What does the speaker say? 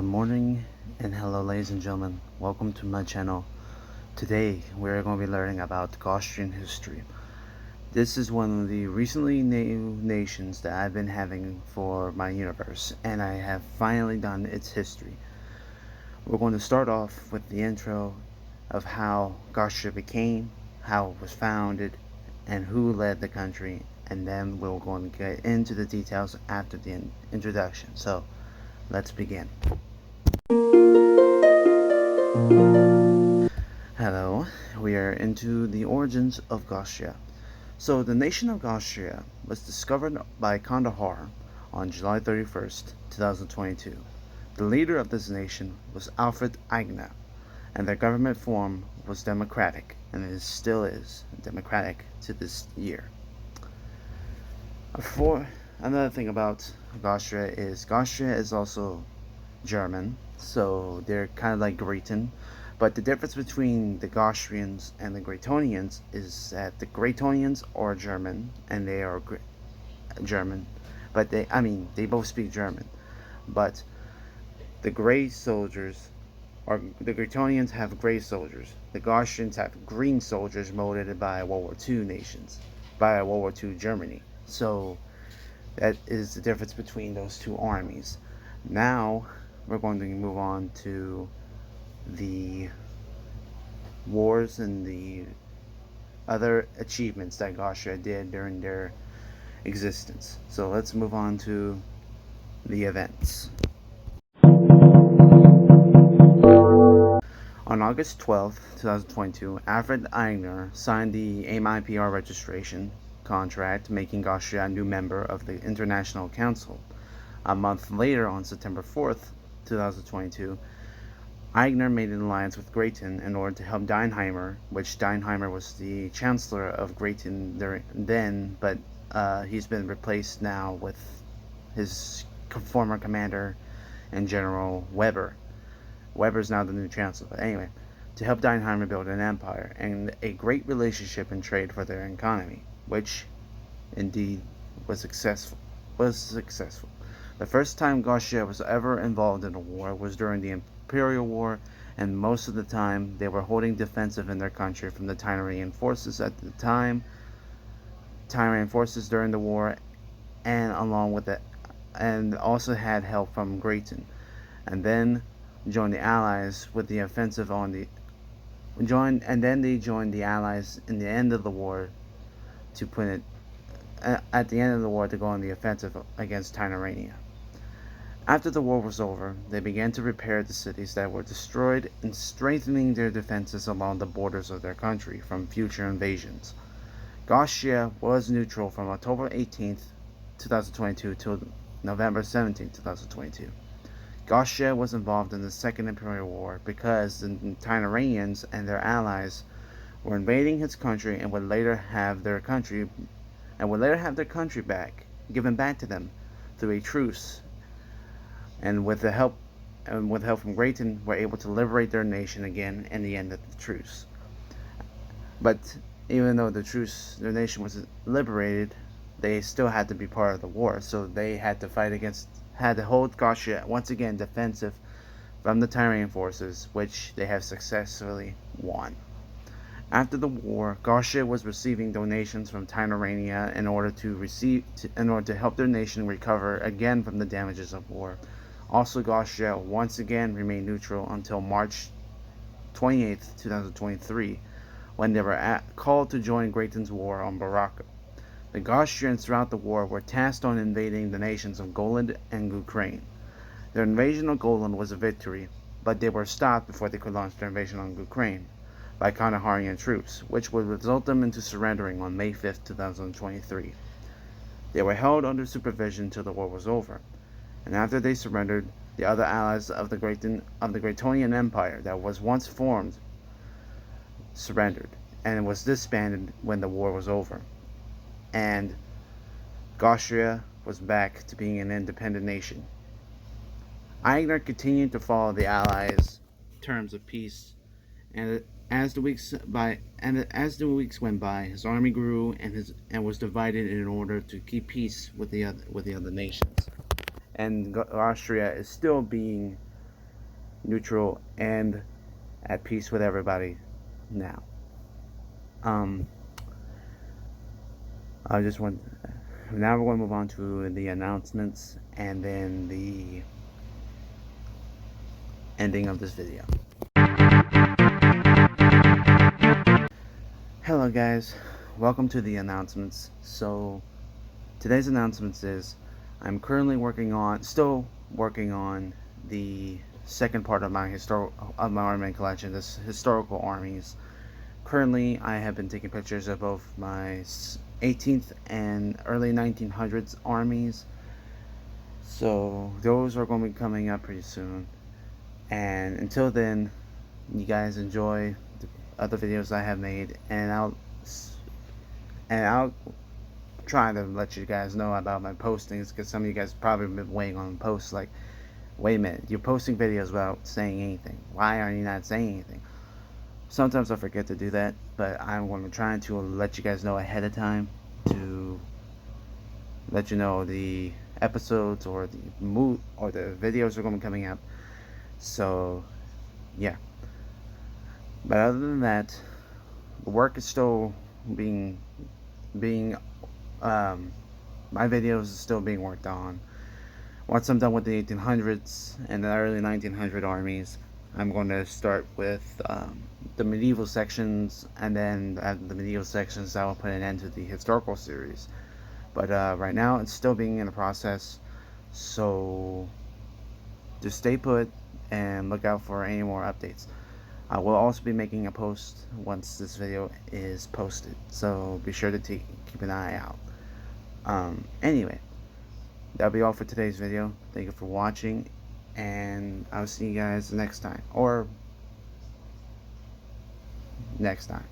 Good morning and hello ladies and gentlemen, welcome to my channel. Today we're going to be learning about Gaustrian history. This is one of the recently new nations that I've been having for my universe, and I have finally done its history. We're going to start off with the intro of how Gaustria became, how it was founded, and who led the country, and then we're going to get into the details after the introduction. So let's begin. Hello, we are into the origins of Gaustria. So the nation of Gaustria was discovered by Kandahar on July 31st, 2022. The leader of this nation was Alfred Aigner, and their government form was democratic, and it still is democratic to this year. Another thing about Gaustria is also German, so they're kind of like Britain. But the difference between the Gaustrians and the Gratonians is that the Gratonians are German, and they are German, but they both speak German. But the Gray soldiers, or the Gratonians have gray soldiers. The Gaustrians have green soldiers molded by World War II nations, by World War II Germany. So that is the difference between those two armies. Now we're going to move on to the wars and the other achievements that Gaustria did during their existence. So let's move on to the events. On August 12, 2022, Alfred Aigner signed the AIM-IPR registration contract, making Gaustria a new member of the International Council. A month later, on September 4th, 2022, Aigner made an alliance with Britain in order to help Dineheimer, which Dineheimer was the chancellor of Britain then, but he's been replaced now with his former commander and General Weber. Weber's now the new chancellor, but anyway, to help Dineheimer build an empire and a great relationship in trade for their economy, which indeed was successful. The first time Gaustria was ever involved in a war was during the Imperial War, and most of the time they were holding defensive in their country from the Tyrrhenian forces at the time. Tyrrhenian forces during the war, and also had help from Britain, and then joined the Allies with the offensive they joined the Allies in the end of the war to put it at the end of the war to go on the offensive against Tyrrhenia. After the war was over, they began to repair the cities that were destroyed and strengthening their defenses along the borders of their country from future invasions. Gaustria was neutral from October 18th, 2022 till November 17th, 2022. Gaustria was involved in the Second Imperial War because the Tyrrhenians and their allies were invading his country and would later have their country given back to them through a truce. And with help from Britain, were able to liberate their nation again in the end of the truce. But even though their nation was liberated, they still had to be part of the war. So they had to hold Gaustria once again defensive from the Tyrrhenian forces, which they have successfully won. After the war, Gaustria was receiving donations from Tyrrhenia in order to help their nation recover again from the damages of war. Also, Gaustria once again remained neutral until March 28th, 2023, when they were called to join Britain's war on Morocco. The Gaustrians throughout the war were tasked on invading the nations of Goland and Ukraine. Their invasion of Goland was a victory, but they were stopped before they could launch their invasion on Ukraine by Kandaharian troops, which would result them into surrendering on May 5th, 2023. They were held under supervision until the war was over, and after they surrendered, the other allies of the Gratonian Empire that was once formed surrendered, and it was disbanded when the war was over, and Gaustria was back to being an independent nation. Aigner continued to follow the Allies' terms of peace, and as the weeks went by, his army grew and was divided in order to keep peace with the other nations. And Austria is still being neutral, and at peace with everybody now. Um, I just want Now we're going to move on to the announcements and then the ending of this video. Hello guys, welcome to the announcements. So today's announcements is I'm currently still working on the second part of my army collection, this historical armies. Currently, I have been taking pictures of both my 18th and early 1900s armies. So those are going to be coming up pretty soon. And until then, you guys enjoy the other videos I have made, and I'll try to let you guys know about my postings, because some of you guys probably been waiting on posts like, wait a minute, you're posting videos without saying anything. Why are you not saying anything? Sometimes I forget to do that, but I'm going to try to let you guys know ahead of time to let you know the episodes or the videos are going to be coming up. So yeah, but other than that, the work is still being my videos is still being worked on. Once I'm done with the 1800s and the early 1900 armies, I'm going to start with the medieval sections, and then at the medieval sections I will put an end to the historical series. But right now it's still being in the process, so just stay put and look out for any more updates. I will also be making a post once this video is posted, so be sure to keep an eye out. Anyway, that'll be all for today's video. Thank you for watching, and I'll see you guys next time, or next time.